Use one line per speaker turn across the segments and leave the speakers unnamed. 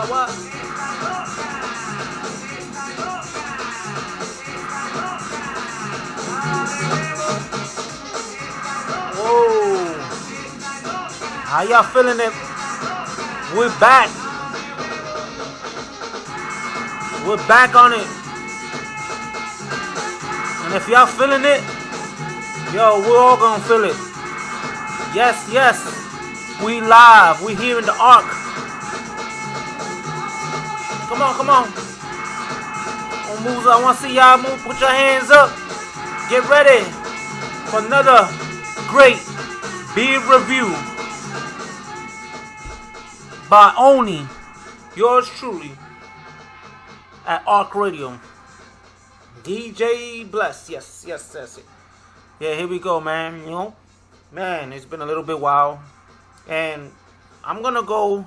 what? Whoa. How y'all feeling it? We're back. We're back on it. And if y'all feeling it, yo, we're all gonna feel it. Yes, yes. We live. We here in the Arc. Come on, come on. I want to see y'all move. Put your hands up. Get ready for another great beer review by only yours truly at Arc Radio. DJ Bless. Yes, yes, that's it. Yeah, here we go, man. You know, man, it's been a little bit while. And I'm going to go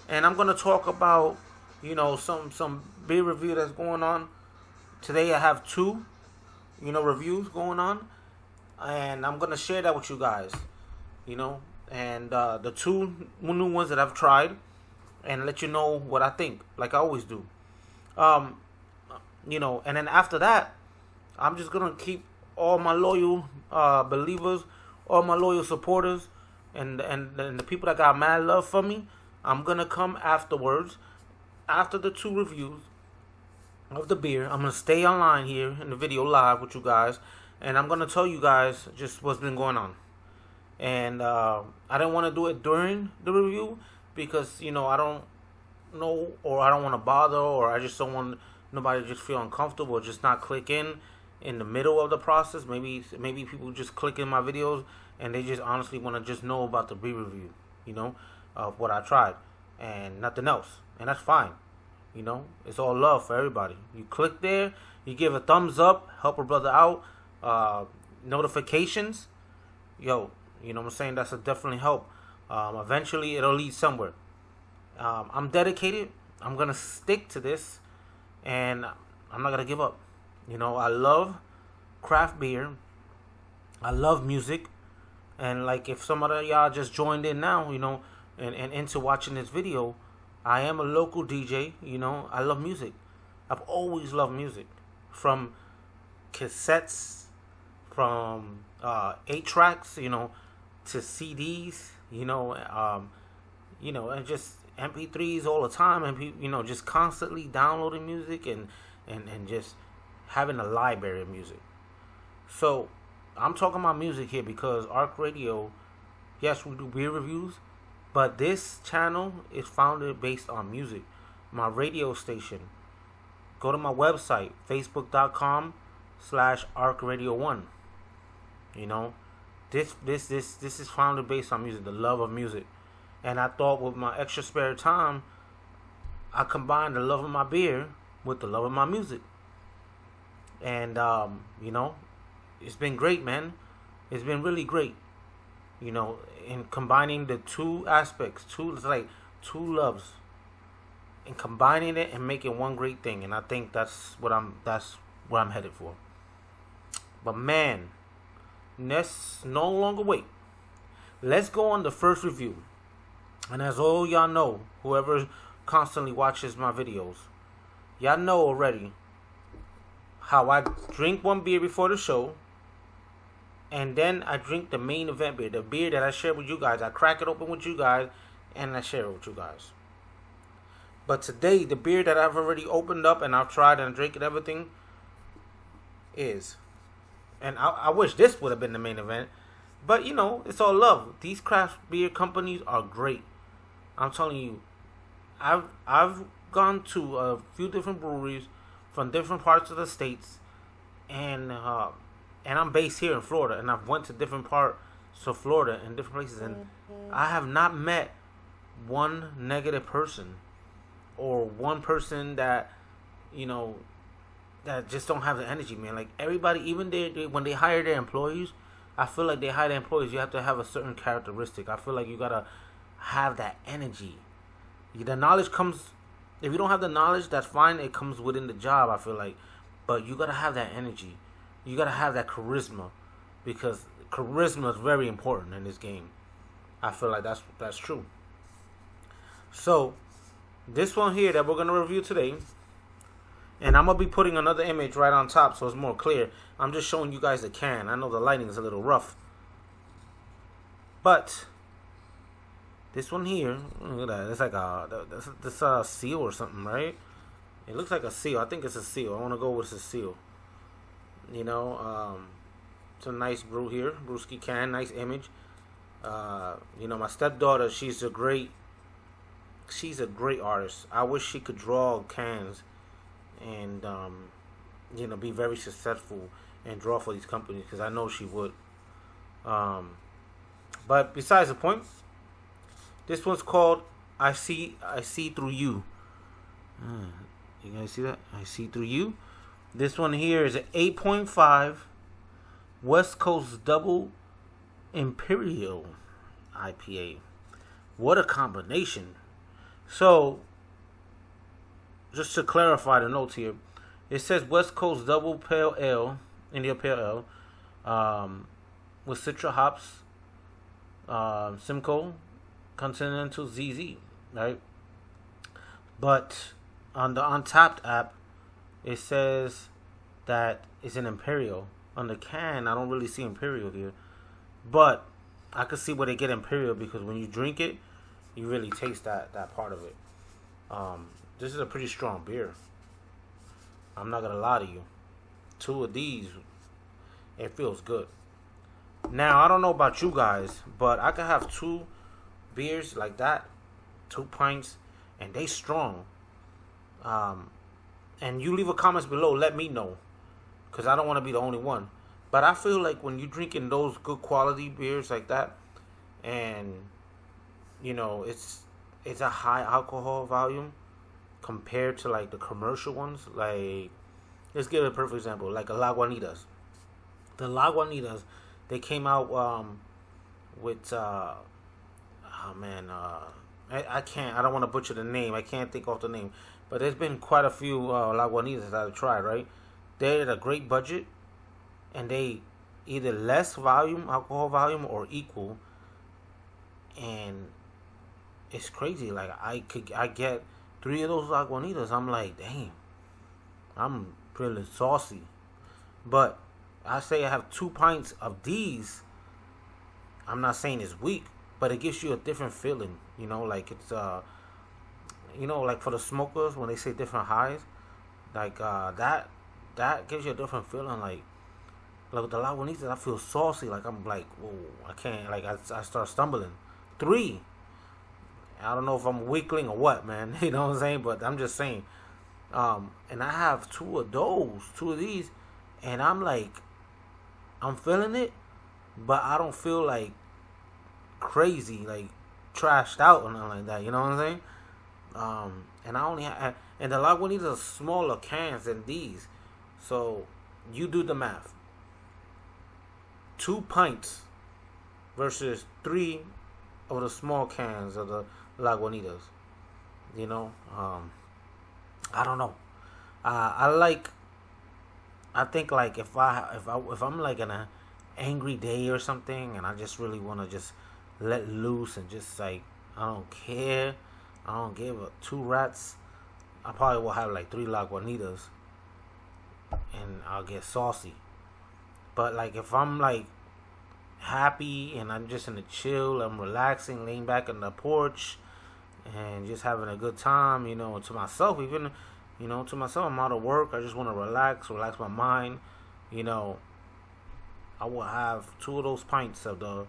and I'm going to talk about, you know, some beer review that's going on. Today I have two, you know, reviews going on. And I'm going to share that with you guys, you know. And the two new ones that I've tried. And let you know what I think, like I always do. You know, and then after that, I'm just going to keep all my loyal believers, all my loyal supporters, and the people that got mad love for me. I'm going to come afterwards, after the two reviews of the beer. I'm going to stay online here in the video live with you guys, and I'm going to tell you guys just what's been going on. And I didn't want to do it during the review because, you know, I don't know, or I don't want to bother, or I just don't want nobody to just feel uncomfortable or just not click in the middle of the process. Maybe people just click in my videos and they just honestly want to just know about the beer review, you know, of what I tried and nothing else. And that's fine. You know, it's all love for everybody. You click there, you give a thumbs up, help a brother out, notifications. Yo, you know what I'm saying? That's a definitely help. Eventually it'll lead somewhere. I'm dedicated. I'm going to stick to this. And I'm not going to give up. You know, I love craft beer. I love music. And like if some of y'all just joined in now, you know, and into watching this video, I am a local DJ. You know, I love music. I've always loved music. From cassettes, from 8-tracks, you know, to CDs, you know, and just MP3s all the time, and you know, just constantly downloading music and just having a library of music. So I'm talking about music here because Arc Radio, yes, we do beer reviews, but this channel is founded based on music. My radio station. Go to my website, facebook.com/arcradio1. You know, this is founded based on music, the love of music. And I thought with my extra spare time, I combined the love of my beer with the love of my music. And, you know, it's been great, man. It's been really great. You know, in combining the two aspects, it's like two loves. And combining it and making one great thing. And I think that's where I'm headed for. But man, let's no longer wait. Let's go on the first review. And as all y'all know, whoever constantly watches my videos, y'all know already how I drink one beer before the show, and then I drink the main event beer, the beer that I share with you guys. I crack it open with you guys, and I share it with you guys. But today, the beer that I've already opened up and I've tried and drank and everything is, and I wish this would have been the main event, but you know, it's all love. These craft beer companies are great. I'm telling you, I've gone to a few different breweries from different parts of the states, and I'm based here in Florida, and I've went to different parts of Florida and different places, and I have not met one negative person or one person that, you know, that just don't have the energy, man. Like everybody, even when they hire their employees, I feel like they hire their employees, you have to have a certain characteristic. I feel like you gotta have that energy. The knowledge comes, if you don't have the knowledge, that's fine. It comes within the job, I feel like. But you gotta have that energy. You gotta have that charisma, because charisma is very important in this game. I feel like that's true. So This one here that we're gonna review today, and I'm gonna be putting another image right on top so it's more clear. I'm just showing you guys the can. I know the lighting is a little rough, but this one here, look at that. It's like a seal or something, right? It looks like a seal. I think it's a seal. I want to go with a seal. You know, it's a nice brew here, brewski can, nice image. You know, my stepdaughter, she's a great artist. I wish she could draw cans and you know, be very successful and draw for these companies, because I know she would. But besides the point, this one's called I See Through You. You guys see that? I See Through You. This one here is an 8.5 West Coast Double Imperial IPA. What a combination. So, just to clarify the notes here, it says West Coast Double Pale Ale, India Pale Ale, with Citra hops, Simcoe, Continental ZZ, right? But on the Untapped app, it says that it's an Imperial. On the can, I don't really see Imperial here, but I can see where they get Imperial, because when you drink it, you really taste that part of it. This is a pretty strong beer. I'm not gonna lie to you. 2 of these, it feels good. Now, I don't know about you guys, but I could have 2 beers like that, 2 pints, and they strong. And you leave a comments below, let me know, because I don't want to be the only one. But I feel like when you're drinking those good quality beers like that, and you know, it's a high alcohol volume compared to like the commercial ones. Like, let's give a perfect example, like a Lagunitas. The Lagunitas, they came out with I don't want to butcher the name. I can't think of the name. But there's been quite a few Lagunitas that I've tried, right? They're at a great budget, and they either less volume, alcohol volume, or equal. And it's crazy. Like, I get 3 of those Lagunitas. I'm like, damn, I'm feeling saucy. But I say I have 2 pints of these. I'm not saying it's weak, but it gives you a different feeling. You know, like it's you know, like for the smokers, when they say different highs, like that gives you a different feeling. Like with the Lagunitas, I feel saucy. Like, I'm like, whoa, I can't. Like, I start stumbling. 3. I don't know if I'm a weakling or what, man. You know what I'm saying? But I'm just saying. And I have 2 of those, 2 of these, and I'm like, I'm feeling it, but I don't feel like crazy, like trashed out or nothing like that. You know what I'm saying? And I only have, and the Lagunitas are smaller cans than these, so you do the math. 2 pints versus 3 of the small cans of the Lagunitas. You know, I don't know. I think like if I'm like in an angry day or something, and I just really want to just let loose and just like, I don't care. I don't give a 2 rats. I probably will have like 3 Lagunitas, and I'll get saucy. But like if I'm like happy and I'm just in the chill, I'm relaxing, laying back on the porch, and just having a good time, you know, to myself, even, you know, to myself, I'm out of work, I just want to relax my mind, you know, I will have 2 of those pints of the,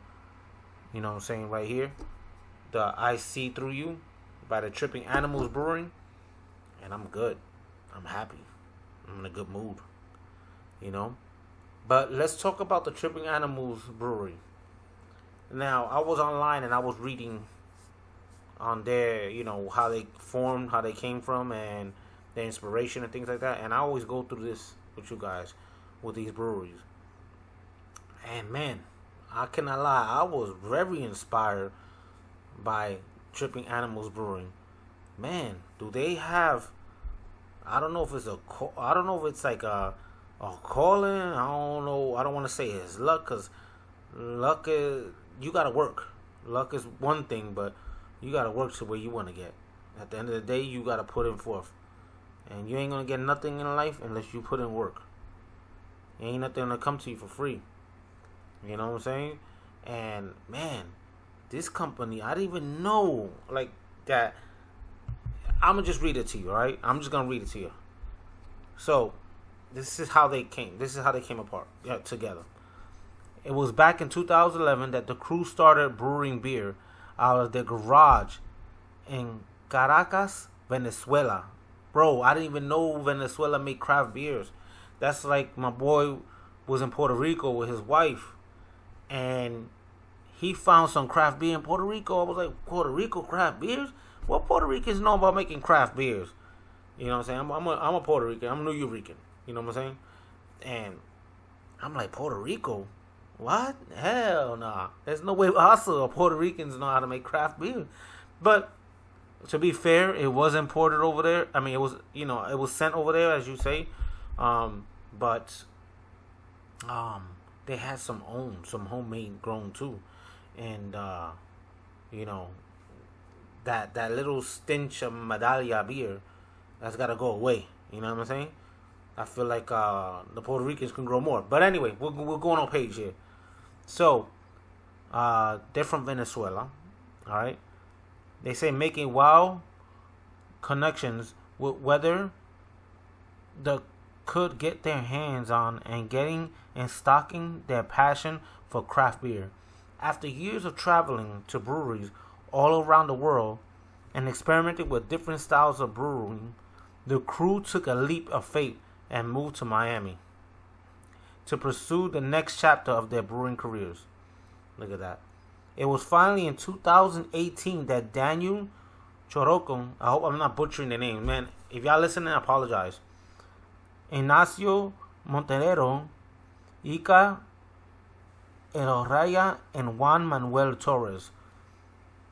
you know what I'm saying, right here, the I See Through You by the Tripping Animals Brewing, and I'm good. I'm happy. I'm in a good mood, you know. But let's talk about the Tripping Animals Brewery. Now, I was online and I was reading on their, you know, how they formed, how they came from, and their inspiration and things like that. And I always go through this with you guys, with these breweries. And man, I cannot lie, I was very inspired by Tripping Animals Brewing. Man, do they have, I don't know if it's like a calling. I don't know. I don't want to say it's luck, because luck is, you gotta work. Luck is one thing, but you gotta work to where you want to get. At the end of the day, you gotta put in forth, and you ain't gonna get nothing in life unless you put in work. Ain't nothing gonna come to you for free. You know what I'm saying? And man, this company, I didn't even know like that. I'm gonna just read it to you, all right? I'm just gonna read it to you. So, this is how they came. This is how they came apart together. It was back in 2011 that the crew started brewing beer out of their garage in Caracas, Venezuela. Bro, I didn't even know Venezuela made craft beers. That's like my boy was in Puerto Rico with his wife, and he found some craft beer in Puerto Rico. I was like, Puerto Rico craft beers? What Puerto Ricans know about making craft beers? You know what I'm saying? I'm a Puerto Rican. I'm a New Eurekan. You know what I'm saying? And I'm like, Puerto Rico? What? Hell nah. There's no way also Puerto Ricans know how to make craft beer. But to be fair, it was imported over there. I mean, it was, it was sent over there, as you say. But they had some homemade grown too. And, that little stench of Medalla beer, that's got to go away. You know what I'm saying? I feel like the Puerto Ricans can grow more. But anyway, we're going on page here. So, they're from Venezuela. All right? They say making wild connections with whether they could get their hands on and getting and stocking their passion for craft beer. After years of traveling to breweries all around the world and experimenting with different styles of brewing, the crew took a leap of faith and moved to Miami to pursue the next chapter of their brewing careers. Look at that. It was finally in 2018 that Daniel Choroco, I hope I'm not butchering the name, man. If y'all listening, I apologize. Ignacio Monterero, Ica Eroraya, and Juan Manuel Torres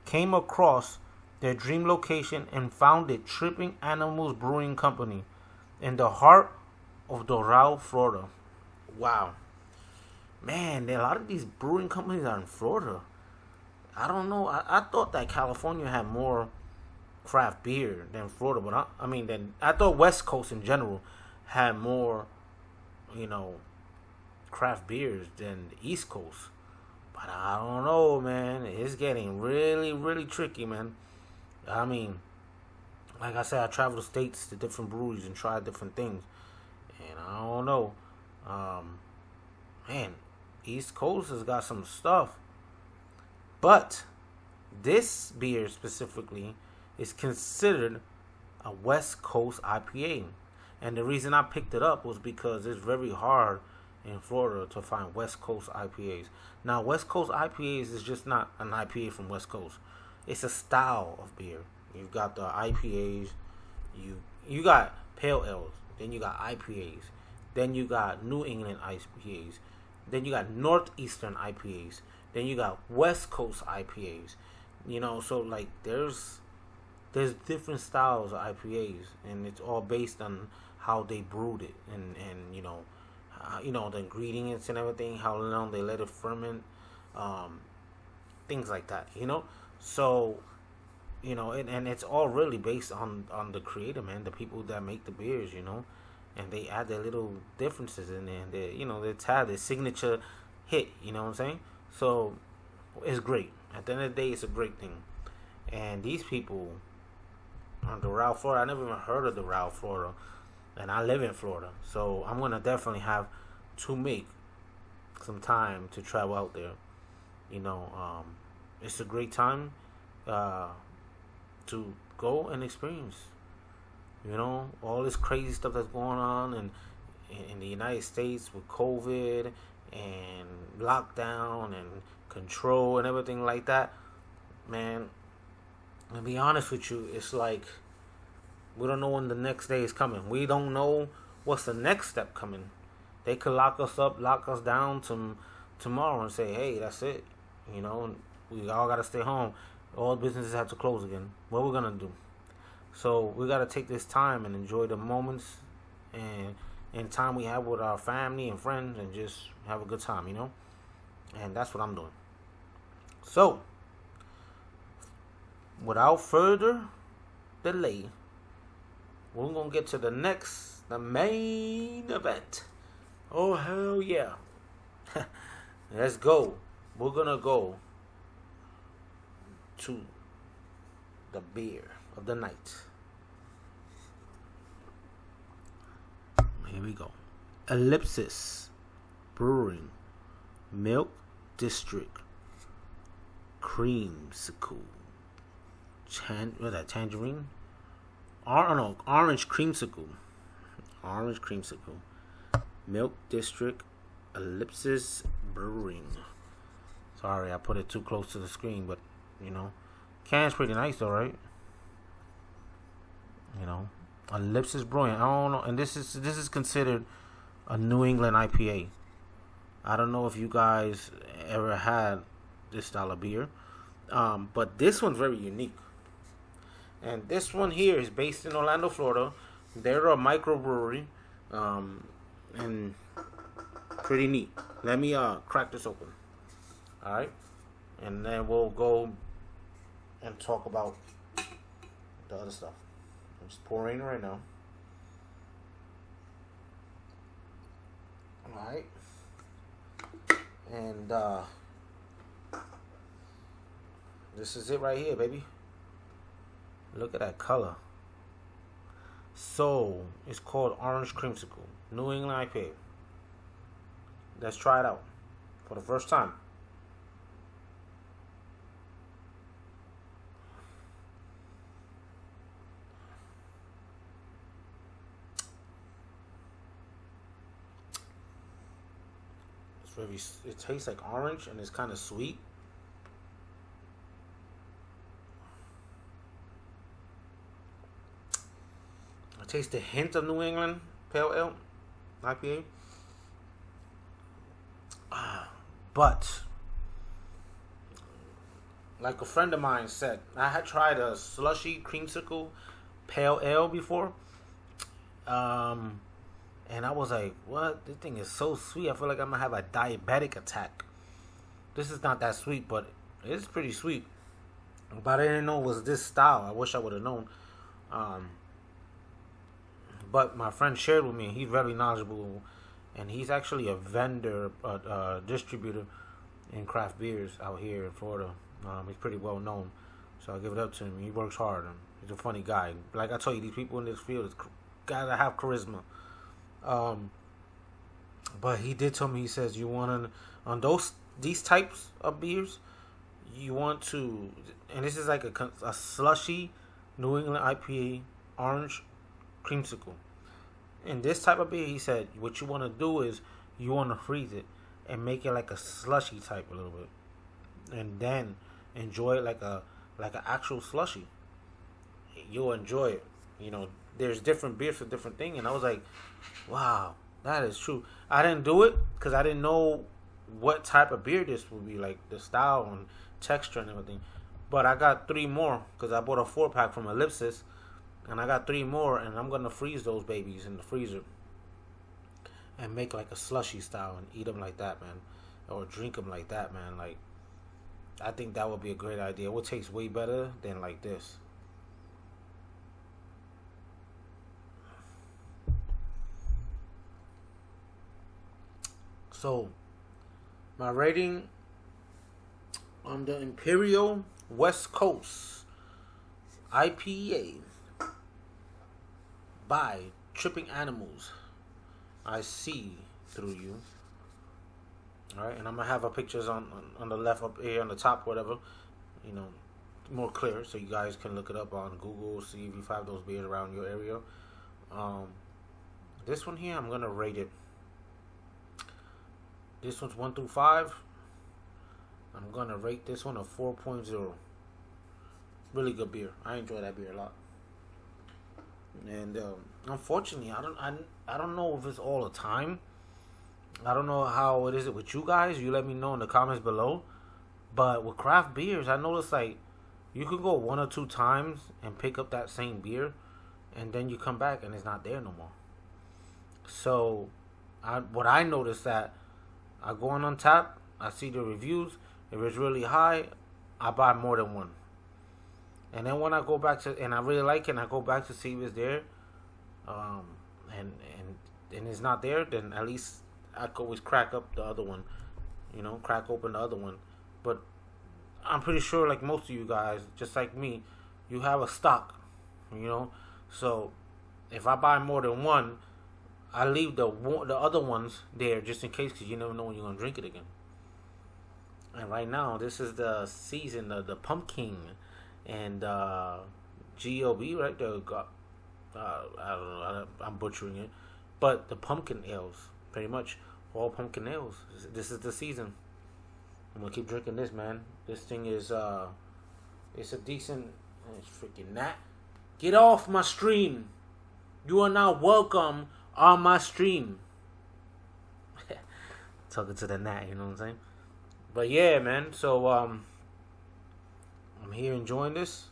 came across their dream location and founded Tripping Animals Brewing Company in the heart of Doral, Florida. Wow. Man, a lot of these brewing companies are in Florida. I don't know. I thought that California had more craft beer than Florida, but I thought West Coast in general had more, craft beers than the East Coast. But I don't know, man. It's getting really, really tricky, man. I mean, like I said, I traveled the states to different breweries and tried different things, and I don't know. Man, East Coast has got some stuff. But this beer specifically is considered a West Coast IPA. And the reason I picked it up was because it's very hard in Florida to find West Coast IPAs. Now, West Coast IPAs is just not an IPA from West Coast. It's a style of beer. You've got the IPAs, you got Pale Ales, then you got IPAs, then you got New England IPAs, then you got Northeastern IPAs, then you got West Coast IPAs. So like there's different styles of IPAs, and it's all based on how they brewed it, and the ingredients and everything, how long they let it ferment, things like that. So and it's all really based on the creator, man, the people that make the beers, and they add their little differences in there, and their signature hit. You know what I'm saying? So it's great. At the end of the day, it's a great thing. And these people on Doral, Florida, I never even heard of Doral, Florida, and I live in Florida, so I'm gonna definitely have to make some time to travel out there. It's a great time to go and experience. All this crazy stuff that's going on in the United States with COVID and lockdown and control and everything like that. Man, to be honest with you, it's like we don't know when the next day is coming. We don't know what's the next step coming. They could lock us up, lock us down tomorrow and say, hey, that's it. We all got to stay home. All businesses have to close again. What we're going to do? So we got to take this time and enjoy the moments and time we have with our family and friends, and just have a good time, And that's what I'm doing. So, without further delay, we're gonna get to the main event. Oh hell yeah! Let's go. We're gonna go to the beer of the night. Here we go. Ellipses Brewing Milk District Creamsicle. Tangerine? Orange Creamsicle. Orange Creamsicle. Milk District Ellipses Brewing. Sorry, I put it too close to the screen, but can's pretty nice though, right? Ellipses Brewing. I don't know, and this is considered a New England IPA. I don't know if you guys ever had this style of beer, but this one's very unique. And this one here is based in Orlando, Florida. They're a microbrewery, and pretty neat. Let me crack this open. All right, and then we'll go and talk about the other stuff. I'm just pouring it right now. All right, and this is it right here, baby. Look at that color. So it's called Orange Creamsicle, New England IPA. Let's try it out for the first time. It tastes like orange and it's kind of sweet. I taste a hint of New England Pale Ale IPA. But like a friend of mine said, I had tried a slushy creamsicle Pale Ale before. And I was like, what? This thing is so sweet. I feel like I'm going to have a diabetic attack. This is not that sweet, but it's pretty sweet. But I didn't know it was this style. I wish I would have known. But my friend shared with me. He's very knowledgeable. And he's actually a vendor, distributor in craft beers out here in Florida. He's pretty well known. So I give it up to him. He works hard. And he's a funny guy. Like I told you, these people in this field gotta have charisma. But he did tell me, he says, you want to, on these types of beers, you want to, and this is like a slushy New England IPA orange creamsicle. In this type of beer, he said, what you want to do is you want to freeze it and make it like a slushy type a little bit, and then enjoy it like an actual slushy. You'll enjoy it. There's different beers for different things, and I was like, wow, that is true. I didn't do it because I didn't know what type of beer this would be, like the style and texture and everything. But I got 3 more because I bought a 4-pack from Ellipses, and I got 3 more, and I'm gonna freeze those babies in the freezer and make like a slushy style and eat them like that, man, or drink them like that, man. Like, I think that would be a great idea. It would taste way better than like this. So, my rating on the Imperial West Coast IPA by Tripping Animals. I see through you. Alright, and I'm going to have pictures on the left up here, on the top, whatever. More clear, so you guys can look it up on Google, see if you have those beers around your area. This one here, I'm going to rate it. This one's 1 through 5. I'm going to rate this one a 4.0. Really good beer. I enjoy that beer a lot. And unfortunately, I don't know if it's all the time. I don't know how it is with you guys. You let me know in the comments below. But with craft beers, I noticed like you can go 1 or 2 times and pick up that same beer, and then you come back and it's not there no more. So, what I noticed that I go on Untapped, I see the reviews. If it's really high, I buy more than one. And then when I go back to, and I really like it, and I go back to see if it's there, um, and it's not there, then at least I could always crack up the other one, crack open the other one. But I'm pretty sure, like most of you guys, just like me, you have a stock, So if I buy more than one, I leave the other ones there just in case, because you never know when you're gonna drink it again. And right now, this is the season of the pumpkin and GOB, right? I don't know, I'm butchering it, but the pumpkin ales, pretty much all pumpkin ales. This is the season. I'm gonna keep drinking this, man. This thing is it's a decent. It's freaking gnat. Get off my stream. You are not welcome on my stream. Talking to the gnat, you know what I'm saying? But yeah, man. So I'm here enjoying this.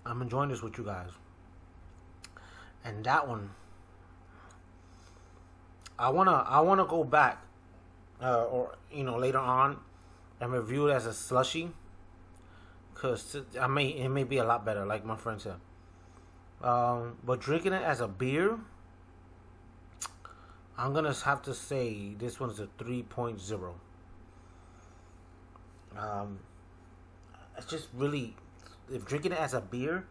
I'm enjoying this with you guys. And that one, I wanna go back, or later on, and review it as a slushy, cause it may be a lot better, like my friend said. But drinking it as a beer, I'm gonna have to say this one's a 3.0. It's just really, if drinking it as a beer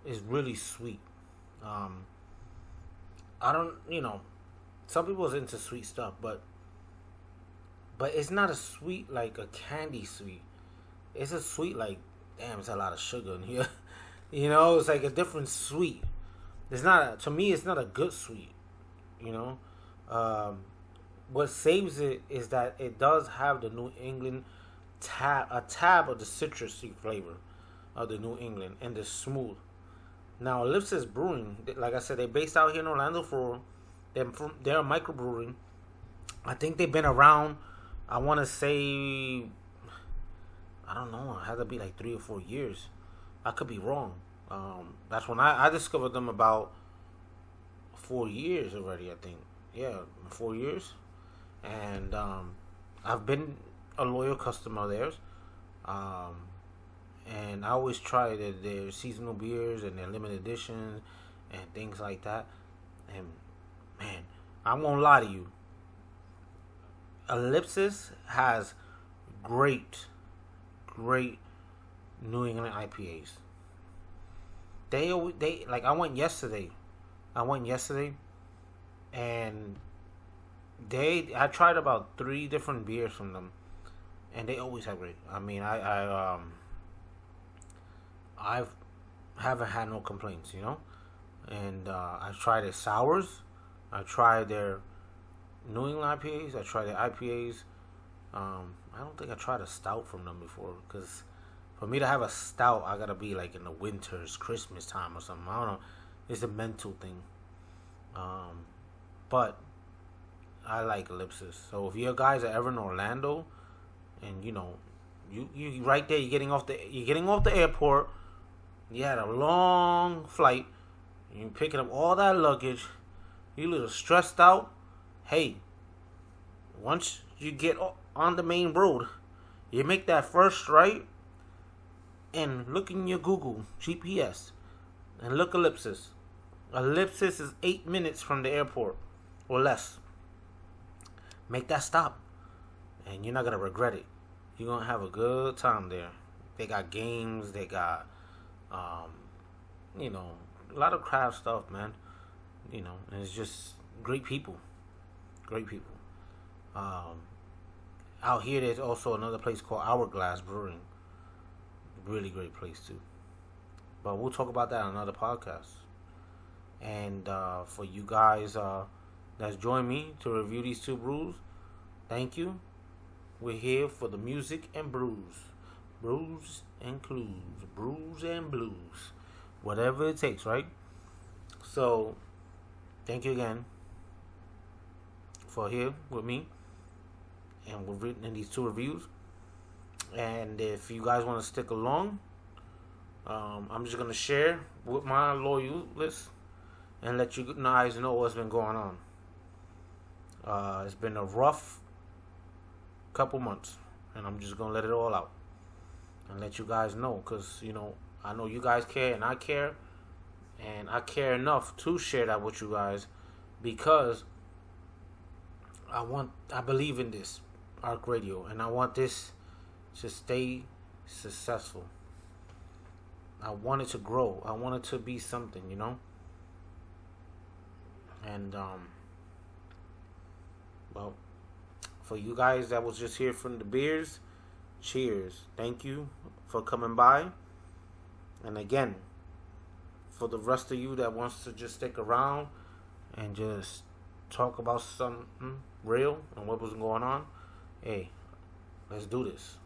is really sweet. I don't, some people is into sweet stuff, but it's not a sweet like a candy sweet. It's a sweet like, damn, it's a lot of sugar in here. It's like a different sweet. It's not, to me, it's not a good sweet. What saves it is that it does have the New England a tab of the citrusy flavor of the New England, and the smooth. Now, Ellipses Brewing, like I said, they're based out here in Orlando. They're a microbrewery. I think they've been around, I want to say, I don't know, it had to be like 3 or 4 years. I could be wrong. That's when I discovered them about 4 years already, I think. Yeah, 4 years. And I've been a loyal customer of theirs. And I always try their seasonal beers and their limited editions and things like that. And man, I won't lie to you. Ellipses has great New England IPAs. They like I went yesterday, and I tried about 3 different beers from them, and they always have great. I mean, I haven't had no complaints, and I tried their sours, I tried their New England IPAs, I tried their IPAs. I don't think I tried a stout from them before, because for me to have a stout, I gotta be like in the winters, Christmas time or something. I don't know. It's a mental thing. But I like Ellipses. So if you guys are ever in Orlando, and you right there, you're getting off the airport. You had a long flight. You're picking up all that luggage. You're a little stressed out. Hey, once you get on the main road, you make that first right, and look in your Google GPS and look Ellipses. Ellipses is 8 minutes from the airport or less. Make that stop, and you're not gonna regret it. You're gonna have a good time there. They got games. They got, a lot of craft stuff, man. And it's just great people. Great people. Out here, there's also another place called Hourglass Brewing. Really great place too. But we'll talk about that on another podcast. And for you guys that's joined me to review these 2 brews, thank you. We're here for the music and brews. Brews and clues. Brews and blues. Whatever it takes, right? So, thank you again for here with me. And we've written in these 2 reviews. And if you guys want to stick along, I'm just going to share with my loyal list and let you guys know what's been going on. It's been a rough couple months, and I'm just gonna let it all out and let you guys know, cause I know you guys care and I care, and I care enough to share that with you guys, because I believe in this Arc Radio, and I want this to stay successful. I want it to grow. I want it to be something, And well, for you guys that was just here from the beers, cheers. Thank you for coming by. And again, for the rest of you that wants to just stick around and just talk about something real and what was going on, hey, let's do this.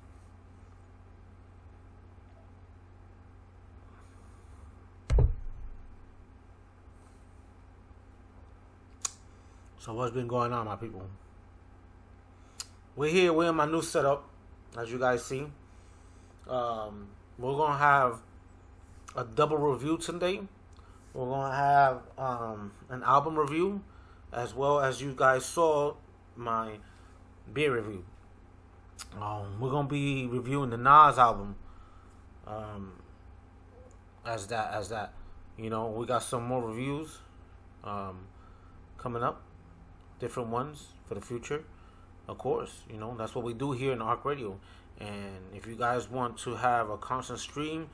So what's been going on, my people? We're here. We're in my new setup, as you guys see. We're gonna have a double review today. We're gonna have an album review, as well as you guys saw my beer review. We're gonna be reviewing the Nas album. As that, we got some more reviews coming up. Different ones for the future, of course. That's what we do here in Arc Radio. And if you guys want to have a constant stream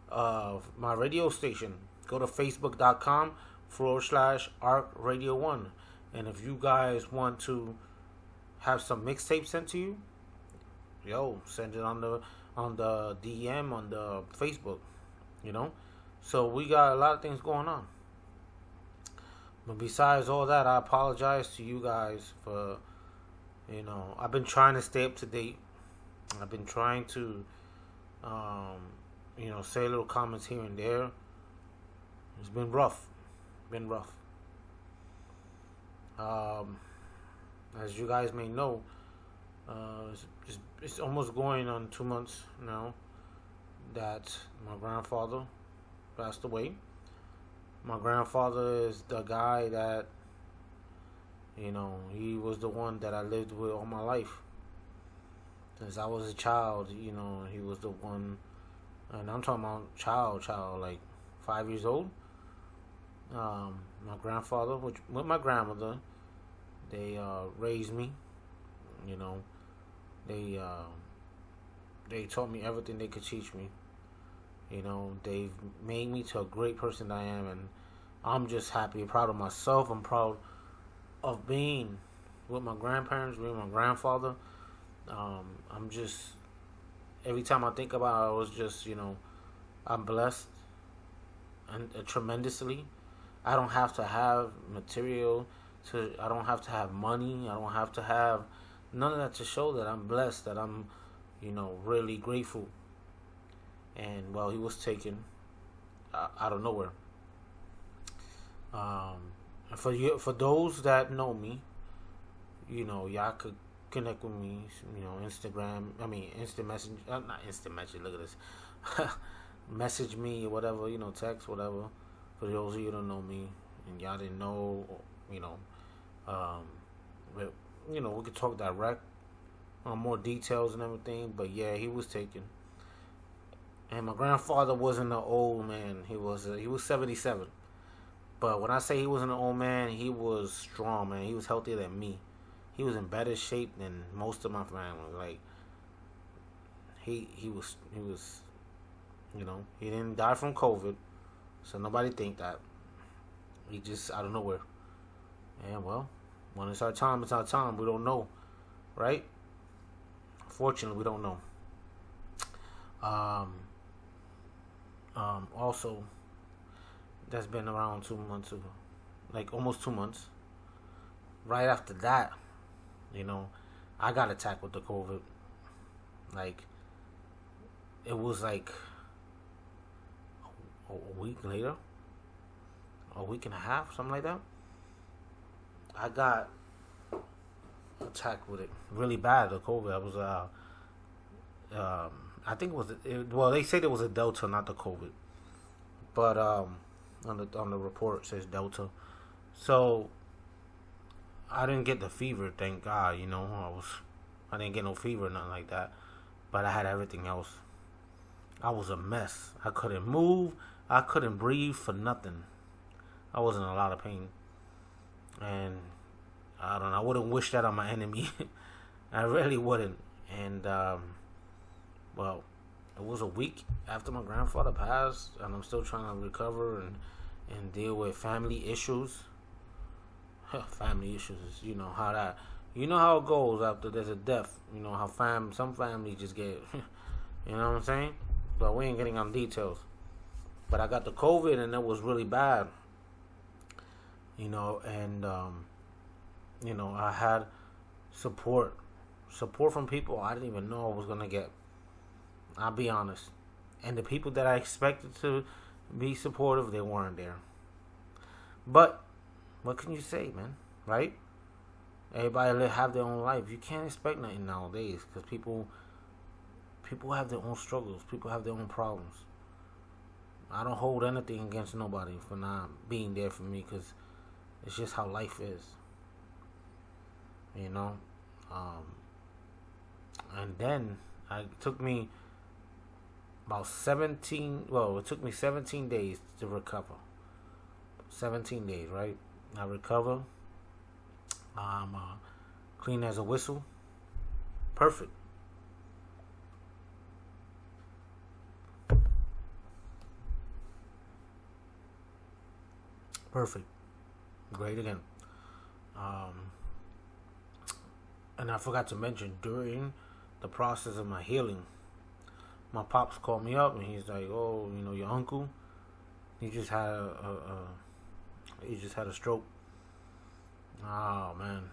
of my radio station, go to facebook.com/Arc Radio 1. And if you guys want to have some mixtapes sent to you, send it on the DM on the Facebook. So we got a lot of things going on. But besides all that, I apologize to you guys for, I've been trying to stay up to date. I've been trying to, say little comments here and there. It's been rough. As you guys may know, it's almost going on 2 months now that my grandfather passed away. My grandfather is the guy that, he was the one that I lived with all my life. Since I was a child, he was the one, and I'm talking about child, like 5 years old. My grandfather, with my grandmother, they raised me. They taught me everything they could teach me. They've made me to a great person that I am, and I'm just happy and proud of myself. I'm proud of being with my grandparents, with my grandfather. I'm just, every time I think about it, I was just, I'm blessed and tremendously. I don't have to have material, I don't have to have money, I don't have to have none of that to show that I'm blessed, that I'm, really grateful. And he was taken out of nowhere. For those that know me, y'all could connect with me. Instagram. Instant message. Not instant message. Look at this. Message me or whatever. Text whatever. For those of you who don't know me and y'all didn't know, but, we could talk direct on more details and everything. But yeah, he was taken. And my grandfather wasn't an old man. He was 77. But when I say he wasn't an old man, he was strong, man. He was healthier than me. He was in better shape than most of my family. Like, he was, he didn't die from COVID. So nobody think that. He just out of nowhere. And when it's our time, it's our time. We don't know. Right? Fortunately, we don't know. Also, that's been around 2 months ago, like almost 2 months. Right after that, I got attacked with the COVID. Like, it was like a week later, a week and a half, something like that. I got attacked with it really bad. The COVID. I was I think they said it was a Delta, not the COVID. But on the report it says Delta. So I didn't get the fever, thank God. I was I didn't get no fever, nothing like that. But I had everything else. I was a mess. I couldn't move. I couldn't breathe for nothing. I was in a lot of pain. And I don't know. I wouldn't wish that on my enemy. I really wouldn't. And, well, it was a week after my grandfather passed. And I'm still trying to recover and deal with family issues. Family issues, you know how it goes after there's a death. You know how some families just get, you know what I'm saying? But we ain't getting on details. But I got the COVID and it was really bad. You know, and you know, I had support from people I didn't even know I was gonna get. I'll be honest. And the people that I expected to be supportive, they weren't there. But what can you say, man? Right? Everybody have their own life. You can't expect nothing nowadays because people have their own struggles. People have their own problems. I don't hold anything against nobody for not being there for me because it's just how life is. You know? And then it took me 17 days to recover. 17 days, right? I recover. I'm clean as a whistle. Perfect. Perfect. Great again. And I forgot to mention, during the process of my healing, my pops called me up and he's like, "Oh, you know, your uncle, he just had a stroke." Oh man,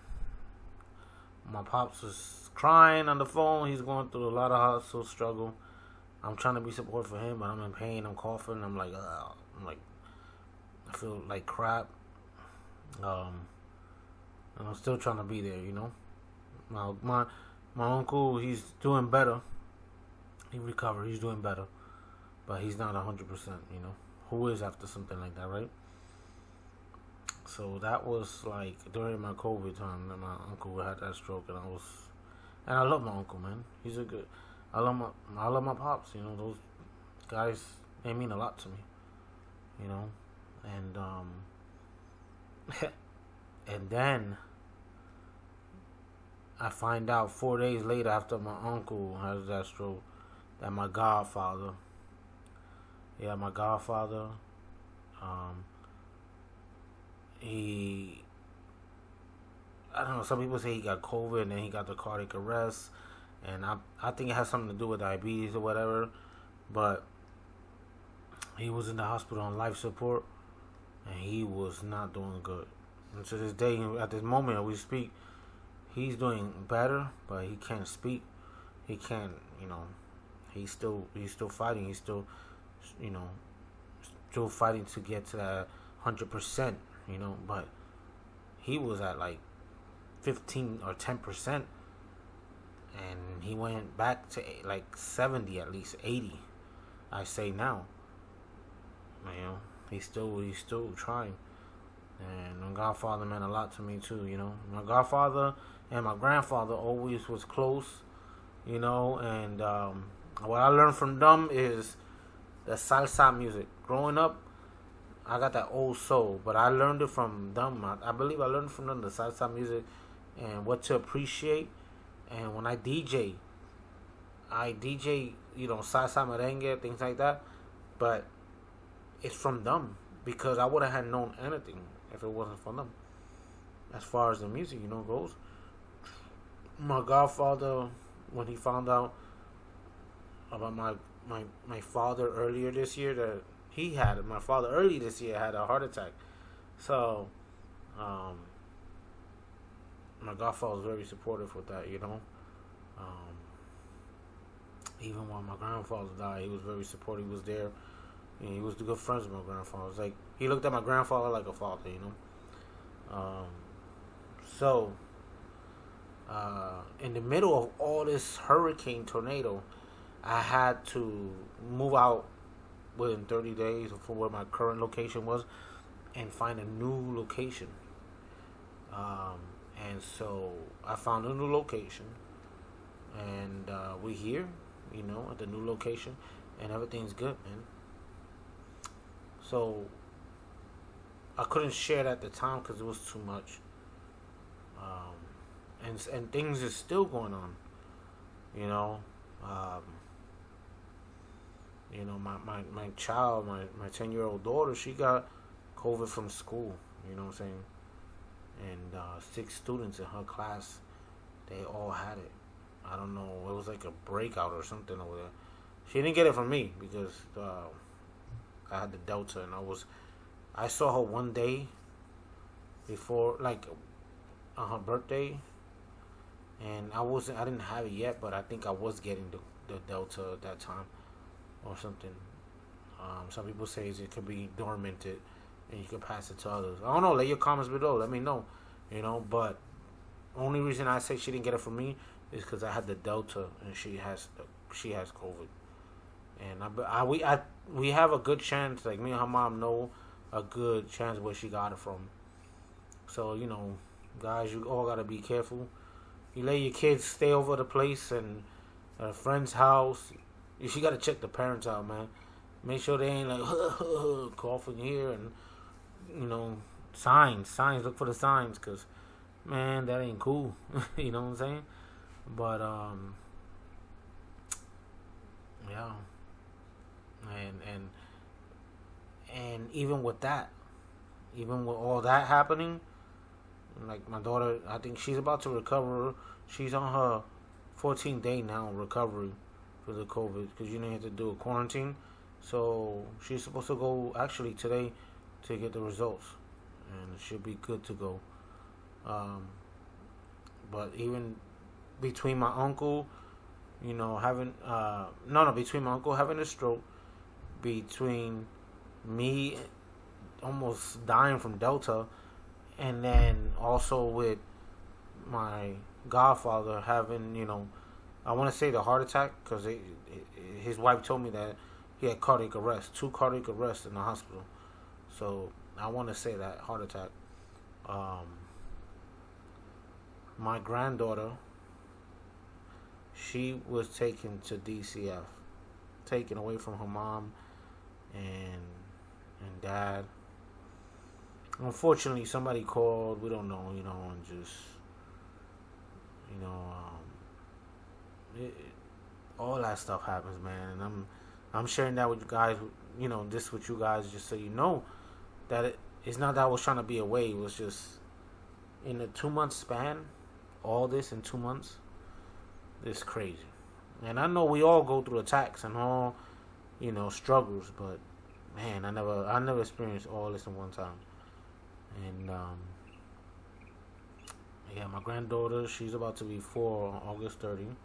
my pops was crying on the phone. He's going through a lot of hustle, struggle. I'm trying to be support for him, but I'm in pain. I'm coughing. I'm like, I feel like crap. And I'm still trying to be there, you know. My uncle, he's doing better. He recovered. He's doing better, but he's not 100%. You know, who is after something like that, right? So that was like during my COVID time that my uncle had that stroke, and I love my uncle, man. He's a good. I love my pops. You know, those guys, they mean a lot to me. You know, and and then I find out 4 days later after my uncle has that stroke that my godfather, I don't know, some people say he got COVID and then he got the cardiac arrest, and I think it has something to do with diabetes or whatever, but he was in the hospital on life support and he was not doing good. And to this day, at this moment that we speak, he's doing better, but he can't speak. He can't, you know, he's still fighting. He's still, you know, still fighting to get to that 100%, you know, but he was at like 15 or 10%, and he went back to like 70, at least 80, I say now. You know, he's still trying. And my godfather meant a lot to me too, you know. My godfather and my grandfather always was close, you know, and what I learned from them is the salsa music. Growing up, I got that old soul, but I learned it from them. I believe I learned from them the salsa music and what to appreciate. And when I DJ, you know, salsa, merengue, things like that, but it's from them, because I wouldn't have known anything if it wasn't for them. As far as the music, you know, goes. My godfather, when he found out about my father earlier this year, my father early this year had a heart attack. So, my godfather was very supportive with that, you know. Even when my grandfather died, he was very supportive. He was there. And he was good friends with my grandfather. It was like, he looked at my grandfather like a father, you know. So, in the middle of all this hurricane tornado, I had to move out within 30 days from where my current location was and find a new location. And so I found a new location, and we here, at the new location, and everything's good, man. So I couldn't share it at the time because it was too much, and things is still going on, you know. Um, my child, my 10-year-old daughter, she got COVID from school. You know what I'm saying? And 6 students in her class, they all had it. I don't know. It was like a breakout or something over there. She didn't get it from me because I had the Delta, and I saw her one day before, like on her birthday, and I didn't have it yet, but I think I was getting the Delta at that time or something. Some people say it could be dormanted and you can pass it to others. I don't know. Let your comments below. Let me know. But only reason I say she didn't get it from me is because I had the Delta and she has COVID. And we have a good chance. Like, me and her mom know a good chance where she got it from. So, guys, you all gotta be careful. You let your kids stay over the place and at a friend's house. You gotta check the parents out, man. Make sure they ain't like coughing here and signs. Look for the signs, cause man, that ain't cool. You know what I'm saying? But yeah, and even with that, even with all that happening, like my daughter, I think she's about to recover. She's on her 14th day now recovery for the COVID, because you have to do a quarantine. So she's supposed to go actually today to get the results, and it should be good to go. But even between my uncle, between my uncle having a stroke, between me almost dying from Delta, and then also with my godfather having, I want to say the heart attack, because his wife told me that he had cardiac arrest, 2 cardiac arrests in the hospital. So I want to say that heart attack. My granddaughter, she was taken to DCF, taken away from her mom and dad. Unfortunately, somebody called. We don't know, and just, all that stuff happens, man. And I'm sharing that with you guys, this with you guys, just so you know that it's not that I was trying to be away. It was just in a 2-month span, all this in 2 months, it's crazy. And I know we all go through attacks and all, struggles, but man, I never experienced all this in one time. And yeah, my granddaughter, she's about to be 4 on August 30th.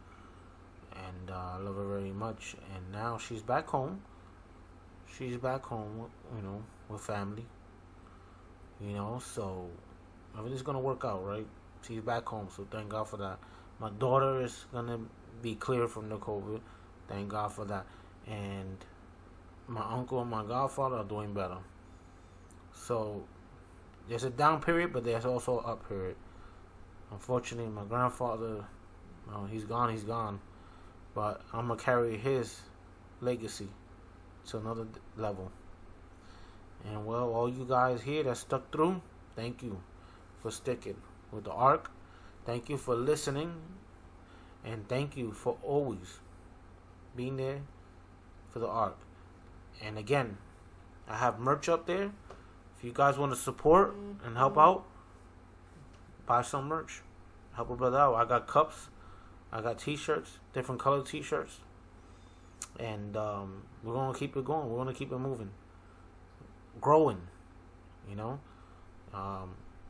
And I love her very much. And now she's back home. She's back home, with family. So everything's going to work out, right? She's back home, so thank God for that. My daughter is going to be clear from the COVID. Thank God for that. And my uncle and my godfather are doing better. So there's a down period, but there's also an up period. Unfortunately, my grandfather, he's gone. But I'm going to carry his legacy to another level. And well, all you guys here that stuck through, thank you for sticking with the ARC. Thank you for listening. And thank you for always being there for the ARC. And again, I have merch up there. If you guys want to support and help out, buy some merch. Help a brother out. I got cups. I got t-shirts, different colored t-shirts. And we're going to keep it going. We're going to keep it moving. Growing, I don't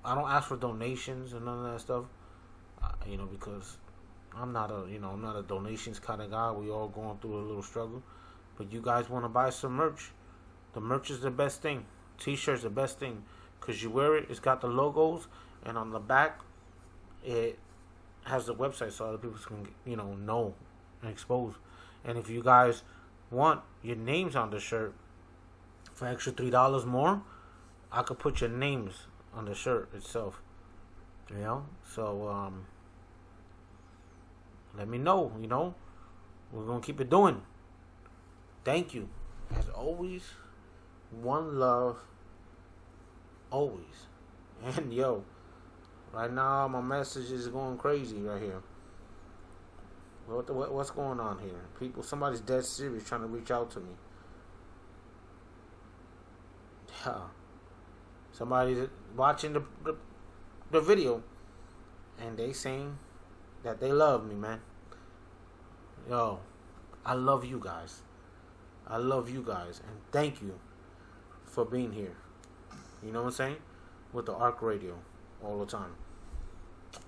ask for donations and none of that stuff, because I'm not a donations kind of guy. We all going through a little struggle. But you guys want to buy some merch. The merch is the best thing. T-shirts the best thing. Because you wear it, it's got the logos. And on the back, it has the website so other people can, know and expose. And if you guys want your names on the shirt for extra $3 more, I could put your names on the shirt itself. So let me know. We're gonna keep it doing. Thank you, as always. One love, always. And yo, right now my message is going crazy right here. What's going on here? People, somebody's dead serious trying to reach out to me. Yeah. Somebody's watching the video and they saying that they love me, man. Yo, I love you guys. I love you guys, and thank you for being here. You know what I'm saying? With the Arc Radio all the time.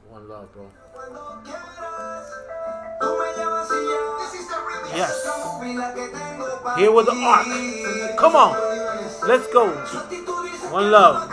One love, bro. Yes. Here with the Arc. Come on. Let's go. One love.